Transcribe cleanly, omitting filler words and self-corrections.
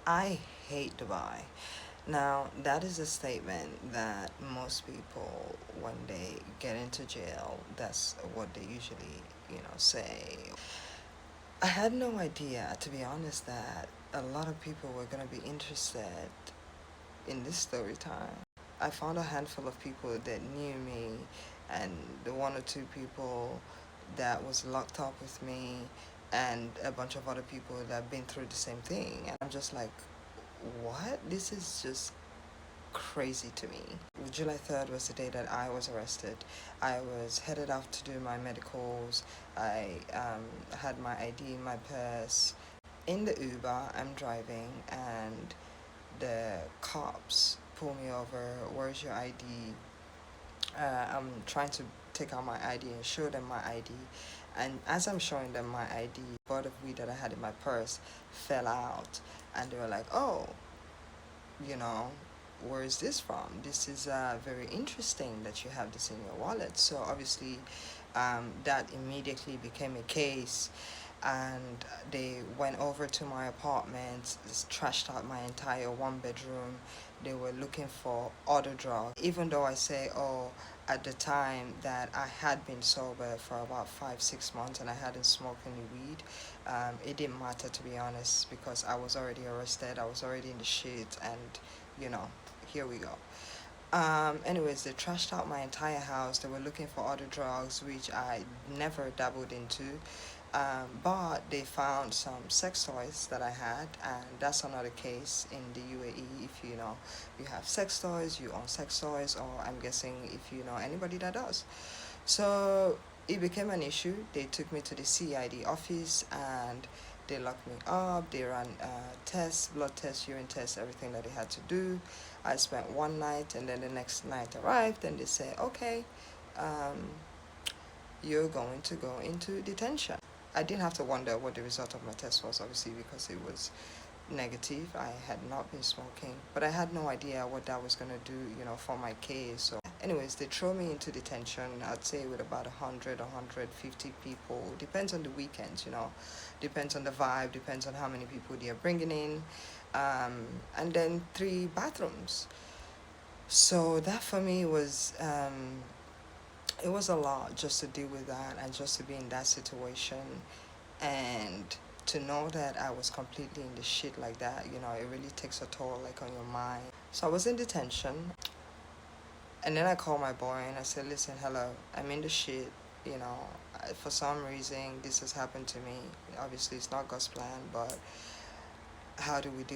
I hate Dubai. Now, that is a statement that most people, when they get into jail, that's what they usually, say. I had no idea, to be honest, that a lot of people were going to be interested in this story time. I found a handful of people that knew me, and the one or two people that was locked up with me, and a bunch of other people that have been through the same thing. And I'm just like, what? This is just crazy to me. July 3rd was the day that I was arrested. I was headed out to do my medicals. I had my ID in my purse. In the Uber, I'm driving, and the cops pull me over. Where's your ID? I'm trying to take out my ID and show them my ID. And as I'm showing them my ID, the bud of weed that I had in my purse fell out. And they were like, oh, you know, where is this from? This is very interesting that you have this in your wallet. So obviously, that immediately became a case, and they went over to my apartment, just trashed out my entire one bedroom. They were looking for other drugs. Even though I say, oh, at the time that I had been sober for about 5, 6 months and I hadn't smoked any weed, it didn't matter, to be honest, because I was already arrested. I was already in the shit, and you know, here we go. Anyways, they trashed out my entire house. They were looking for other drugs, which I never dabbled into. But they found some sex toys that I had, and that's another case in the UAE. If you have sex toys, you own sex toys, or I'm guessing if you know anybody that does. So it became an issue. They took me to the CID office, and they locked me up. They ran tests, blood tests, urine tests, everything that they had to do. I spent one night, and then the next night arrived, and they said, okay, um, you're going to go into detention. I didn't have to wonder what the result of my test was, obviously, because it was negative. I had not been smoking, but I had no idea what that was going to do, for my case. So, anyways, they throw me into detention, I'd say with about 100, 150 people. Depends on the weekends, depends on the vibe, depends on how many people they are bringing in. And then 3 bathrooms. So that for me was it was a lot just to deal with that and just to be in that situation, and to know that I was completely in the shit like that, it really takes a toll, like, on your mind. So I was in detention, and then I called my boy and I said, listen, hello, I'm in the shit, for some reason this has happened to me. Obviously it's not God's plan, but how do we deal